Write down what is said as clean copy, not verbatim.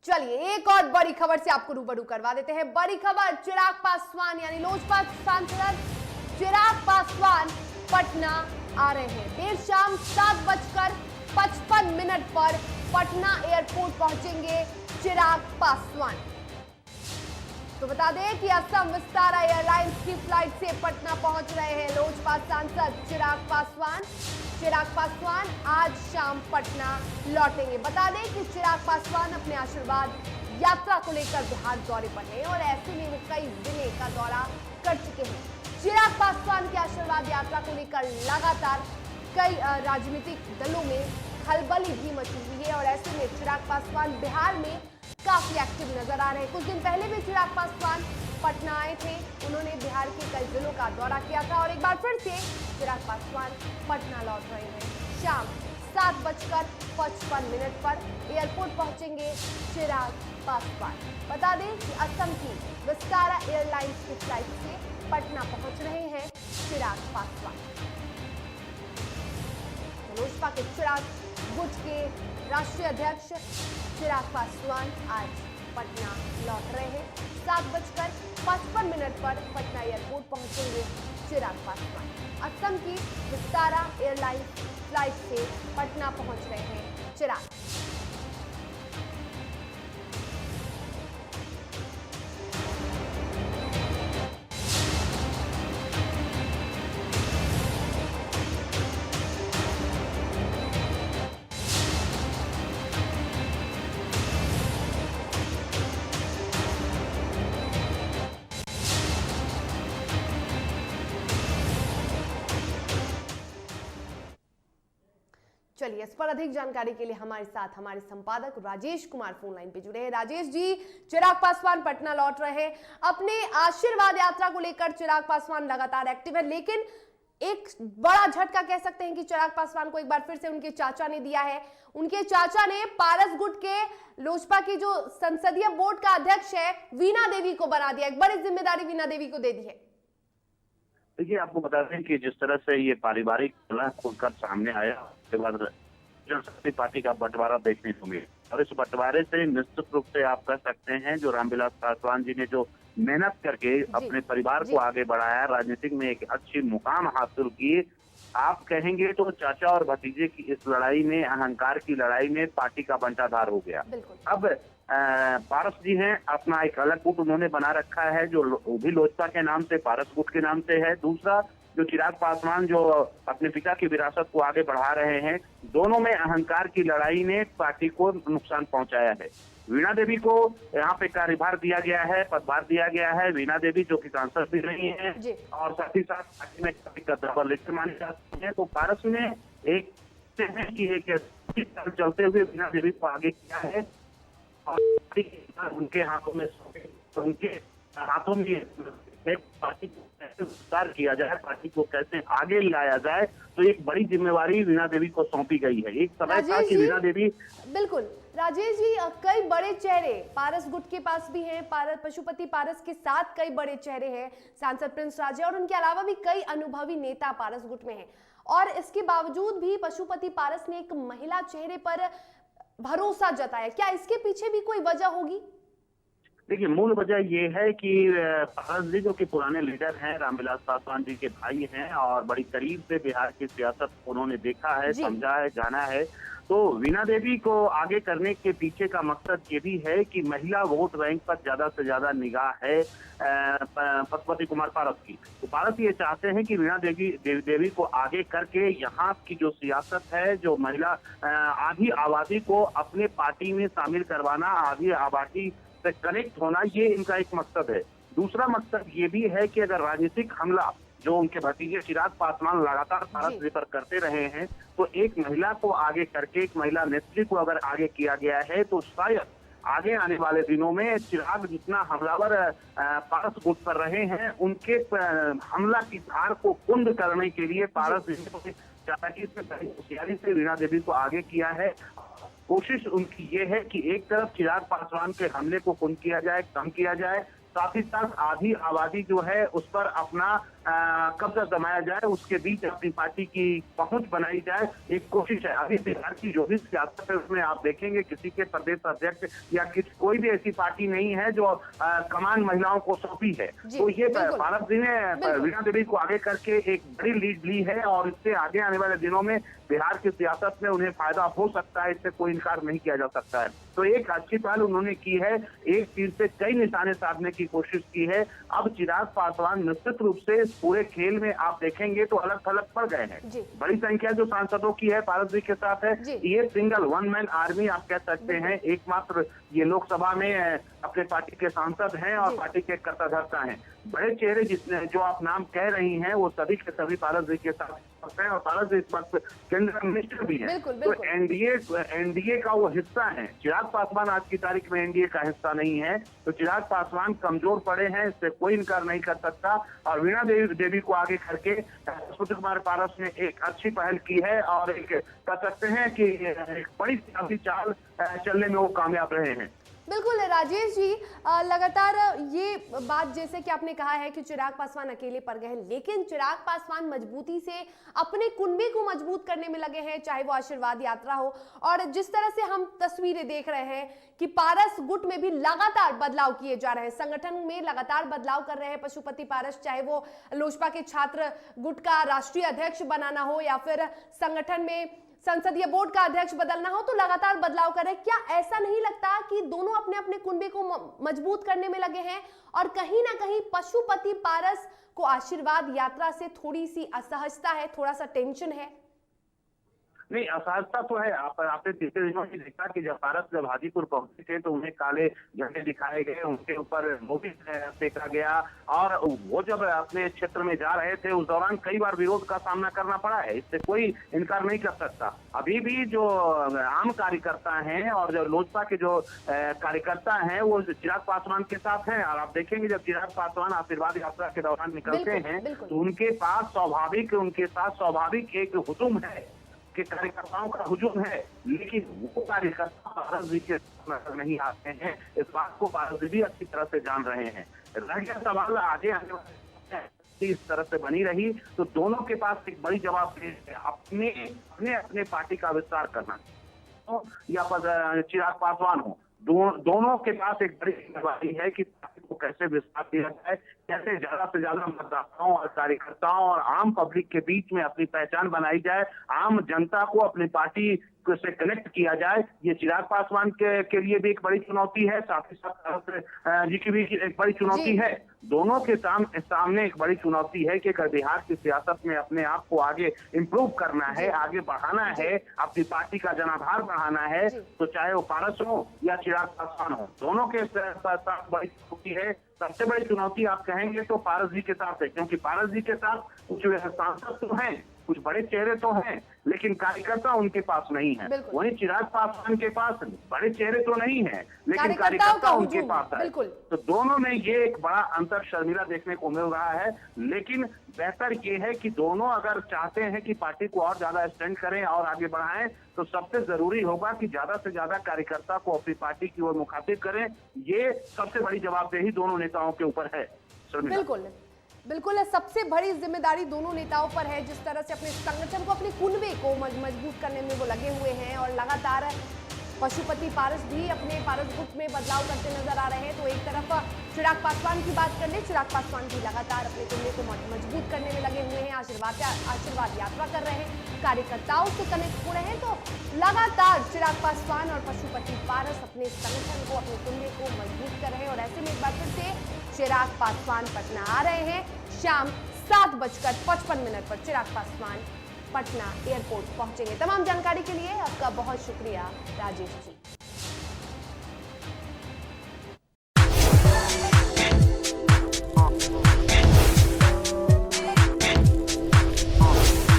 चलिए एक और बड़ी खबर से आपको रूबरू करवा देते हैं। बड़ी खबर, चिराग पासवान यानी लोजपा सांसद चिराग पासवान पटना आ रहे हैं। देर शाम 7:55 पर पटना एयरपोर्ट पहुंचेंगे चिराग पासवान। तो बता दें कि असम विस्तारा एयरलाइंस की फ्लाइट से पटना पहुंच रहे हैं लोजपा सांसद चिराग पासवान। चिराग पासवान आज शाम पटना लौटेंगे। बता दें कि चिराग पासवान अपने आशीर्वाद यात्रा को लेकर बिहार दौरे पर हैं और ऐसे में वो कई जिले का दौरा कर चुके हैं। चिराग पासवान की आशीर्वाद यात्रा को लेकर लगातार कई राजनीतिक दलों में खलबली भी मची हुई है और ऐसे में चिराग पासवान बिहार में काफी एक्टिव नजर आ रहे हैं। कुछ दिन पहले भी चिराग पासवान पटना आए थे। उन्होंने बिहार के कई जिलों का दौरा किया था और एक बार फिर से चिराग पासवान पटना लौट रहे हैं। शाम 7:55 पर एयरपोर्ट पहुंचेंगे चिराग पासवान। बता दें कि असम की विस्तारा एयरलाइंस की फ्लाइट से पटना पहुंच रहे हैं चिराग पासवान। लोजपा के चिराग गुट के राष्ट्रीय अध्यक्ष चिराग पासवान आज पटना लौट रहे हैं। 7:55 पर पटना एयरपोर्ट पहुंचेंगे चिराग पासवान। असम की विस्तारा एयरलाइंस फ्लाइट से पटना पहुंच रहे हैं चिराग। चलिए इस पर अधिक जानकारी के लिए हमारे साथ हमारे संपादक राजेश कुमार फोन लाइन पे जुड़े हैं। राजेश जी, चिराग पासवान पटना लौट रहे हैं। अपने आशीर्वाद यात्रा को लेकर चिराग पासवान लगातार एक्टिव है, लेकिन एक बड़ा झटका कह सकते हैं कि चिराग पासवान को एक बार फिर से उनके चाचा ने दिया है। उनके चाचा ने पारस गुट के लोजपा की जो संसदीय बोर्ड का अध्यक्ष है वीणा देवी को बना दिया। एक बड़ी जिम्मेदारी वीणा देवी को दे दी है। देखिए, आपको बता दें कि जिस तरह से ये पारिवारिक कलह खुलकर सामने आया, उसके बाद जनशक्ति पार्टी का बंटवारा देखने को मिला और इस बंटवारे से निश्चित रूप से आप कह सकते हैं जो रामविलास पासवान जी ने जो मेहनत करके अपने परिवार को आगे बढ़ाया, राजनीतिक में एक अच्छी मुकाम हासिल की, आप कहेंगे तो चाचा और भतीजे की इस लड़ाई में, अहंकार की लड़ाई में पार्टी का बंटाधार हो गया। अब पारस जी हैं, अपना एक अलग गुट उन्होंने बना रखा है जो वो भी लोजपा के नाम से, पारस गुट के नाम से है। दूसरा जो चिराग पासवान जो अपने पिता की विरासत को आगे बढ़ा रहे हैं, दोनों में अहंकार की लड़ाई ने पार्टी को नुकसान पहुंचाया है। वीणा देवी को यहाँ पे कार्यभार दिया गया है, पदभार दिया गया है। वीणा देवी जो कि सांसद भी रही है और साथ ही साथ पार्टी में काफी कद्दावर लीडर मानी जाती है। तो पारस ने एक चलते हुए वीणा देवी को आगे किया है और उनके हाथों में पार्टी को कैसे विस्तार किया जाए, पार्टी को कैसे आगे लाया जाए, तो एक बड़ी जिम्मेवारी वीणा देवी को सौंपी गई है। एक समय था कि वीणा देवी बिल्कुल। राजेश जी, कई बड़े चेहरे पारस गुट के पास भी हैं। पशुपति पारस के साथ कई बड़े चेहरे हैं, सांसद प्रिंस राजे और उनके अलावा भी कई अनुभवी नेता पारस गुट में हैं और इसके बावजूद भी पशुपति पारस ने एक महिला चेहरे पर भरोसा जताया। क्या इसके पीछे भी कोई वजह होगी? देखिए, मूल वजह ये है कि पारस जी जो कि पुराने लीडर हैं, रामविलास पासवान जी के भाई हैं और बड़ी करीब से बिहार की सियासत उन्होंने देखा है, समझा है, जाना है। तो वीणा देवी को आगे करने के पीछे का मकसद ये भी है कि महिला वोट बैंक पर ज्यादा से ज्यादा निगाह है पशुपति कुमार पारस की। तो पारस ये चाहते हैं कि वीणा देवी को आगे करके यहाँ की जो सियासत है, जो महिला आधी आबादी को अपने पार्टी में शामिल करवाना, आधी आबादी से कनेक्ट होना, ये इनका एक मकसद है। दूसरा मकसद ये भी है कि अगर राजनीतिक हमला जो उनके भतीजे चिराग पासवान लगातार पारस जी पर करते रहे हैं, तो एक महिला को आगे करके, एक महिला नेत्री को अगर आगे किया गया है, तो शायद आगे आने वाले दिनों में चिराग जितना हमलावर पारस गुट पर रहे हैं, उनके हमला की धार को कुंद करने के लिए पारस जी ने चालाकी से, होशियारी से वीणा देवी को आगे किया है। कोशिश उनकी ये है कि एक तरफ चिराग पासवान के हमले को कुंद किया जाए, कम किया जाए, साथ ही साथ आधी आबादी जो है उस पर अपना कब्जा जमाया जाए, उसके बीच अपनी पार्टी की पहुंच बनाई जाए, एक कोशिश है। अभी बिहार की जो भी सियासत है उसमें आप देखेंगे किसी के प्रदेश अध्यक्ष या कोई भी ऐसी पार्टी नहीं है जो कमान महिलाओं को सौंपी है। तो ये पारस जी ने वीणा देवी को आगे करके एक बड़ी लीड ली है और इससे आगे आने वाले दिनों में बिहार की सियासत में उन्हें फायदा हो सकता है, इससे कोई इनकार नहीं किया जा सकता है। तो एक अच्छी पहल उन्होंने की है, एक तीर से कई निशाने साधने की कोशिश की है। अब चिराग पासवान निश्चित रूप से इस पूरे खेल में आप देखेंगे तो अलग थलग पड़ गए हैं। बड़ी संख्या जो सांसदों की है पारस जी के साथ है, ये सिंगल वन मैन आर्मी आप कह सकते हैं। एकमात्र ये लोकसभा में अपने पार्टी के सांसद हैं और पार्टी के कर्ताधर्ता हैं। बड़े चेहरे जिसने जो आप नाम कह रही हैं वो सभी के सभी पारस जी के साथ हैं और पारस जी इस वक्त केंद्रीय मिनिस्टर भी हैं। तो एनडीए का वो हिस्सा है। चिराग पासवान आज की तारीख में एनडीए का हिस्सा नहीं है, तो चिराग पासवान कमजोर पड़े हैं, इससे कोई इनकार नहीं कर सकता। और वीणा देवी को आगे करके सुशील कुमार पारस ने एक अच्छी पहल की है और एक कह सकते हैं कि एक बड़ी सियासी चाल चलने में वो कामयाब रहे हैं। बिल्कुल राजेश जी, लगातार ये बात जैसे कि आपने कहा है कि चिराग पासवान अकेले पड़ गए हैं, लेकिन चिराग पासवान मजबूती से अपने कुनबे को मजबूत करने में लगे हैं, चाहे वो आशीर्वाद यात्रा हो। और जिस तरह से हम तस्वीरें देख रहे हैं कि पारस गुट में भी लगातार बदलाव किए जा रहे हैं, संगठन में लगातार बदलाव कर रहे हैं पशुपति पारस, चाहे वो लोजपा के छात्र गुट का राष्ट्रीय अध्यक्ष बनाना हो या फिर संगठन में संसदीय बोर्ड का अध्यक्ष बदलना हो, तो लगातार बदलाव कर रहे हैं। क्या ऐसा नहीं लगता कि दोनों अपने अपने कुनबे को मजबूत करने में लगे हैं और कहीं ना कहीं पशुपति पारस को आशीर्वाद यात्रा से थोड़ी सी असहजता है, थोड़ा सा टेंशन है? नहीं, असहजता तो है। आपने पिछले दिनों में देखा कि जब हाजीपुर पहुंचे थे तो उन्हें काले झंडे दिखाए गए, उनके ऊपर मोबिल फेंका गया और वो जब अपने क्षेत्र में जा रहे थे उस दौरान कई बार विरोध का सामना करना पड़ा है, इससे कोई इनकार नहीं कर सकता। अभी भी जो आम कार्यकर्ता हैं और जो लोजपा के जो कार्यकर्ता हैं वो चिराग पासवान के साथ हैं। और आप देखेंगे जब चिराग पासवान आशीर्वाद यात्रा के दौरान निकलते हैं तो उनके साथ स्वाभाविक एक हुजूम है कि कार्यकर्ताओं का हुजूम है, लेकिन वो कार्यकर्ता पारस जी के नजर नहीं आते हैं। इस बात को पारस जी भी अच्छी तरह से जान रहे हैं। रह गया सवाल आगे आने वाले इस तरह से बनी रही तो दोनों के पास एक बड़ी जवाबदेही है, अपने पार्टी का विस्तार करना तो या चिराग पासवान हो, दोनों के पास एक बड़ी जिम्मेदारी है कि पार्टी को कैसे विस्तार दिया जाए, कैसे ज्यादा से ज्यादा मतदाताओं और कार्यकर्ताओं और आम पब्लिक के बीच में अपनी पहचान बनाई जाए, आम जनता को अपनी पार्टी से कनेक्ट किया जाए। ये चिराग पासवान के लिए भी एक बड़ी चुनौती है, साथ ही साथ जी की भी एक बड़ी चुनौती है। दोनों के सामने एक बड़ी चुनौती है कि अगर बिहार की सियासत में अपने आप को आगे इम्प्रूव करना है, आगे बढ़ाना है, अपनी पार्टी का जनाधार बढ़ाना है, तो चाहे वो पारस हो या चिराग पासवान हो, दोनों के साथ बड़ी चुनौती है। सबसे बड़ी चुनौती आप कहेंगे तो पारस जी के साथ है, क्योंकि पारस जी के साथ कुछ सांसद तो हैं, कुछ बड़े चेहरे तो हैं, लेकिन कार्यकर्ता उनके पास नहीं है। वहीं चिराग पासवान के पास बड़े चेहरे तो नहीं है, लेकिन कार्यकर्ता उनके पास है। तो दोनों में ये एक बड़ा अंतर शर्मिला देखने को मिल रहा है। लेकिन बेहतर ये है कि दोनों अगर चाहते हैं कि पार्टी को और ज्यादा एक्सटेंड करें और आगे बढ़ाएं, तो सबसे जरूरी होगा कि ज्यादा से ज्यादा कार्यकर्ता को अपनी पार्टी की ओर मुखातिब करें। ये सबसे बड़ी जवाबदेही दोनों नेताओं के ऊपर है। बिल्कुल सबसे बड़ी जिम्मेदारी दोनों नेताओं पर है। जिस तरह से अपने संगठन को, अपने कुनबे को मजबूत करने में वो लगे हुए हैं और लगातार पशुपति पारस भी अपने पारस गुट में बदलाव करते नजर आ रहे हैं। तो एक तरफ चिराग पासवान की बात कर ले, चिराग पासवान भी लगातार अपने कुनबे को मजबूत करने में लगे हुए हैं, आशीर्वाद यात्रा कर रहे हैं, कार्यकर्ताओं से कनेक्ट हो रहे हैं। तो लगातार चिराग पासवान और पशुपति पारस अपने संगठन को, अपने कुनबे को मजबूत कर रहे हैं। और ऐसे में एक बार फिर से चिराग पासवान पटना आ रहे हैं। शाम 7:55 पर चिराग पासवान पटना एयरपोर्ट पहुंचेंगे। तमाम जानकारी के लिए आपका बहुत शुक्रिया राजेश जी।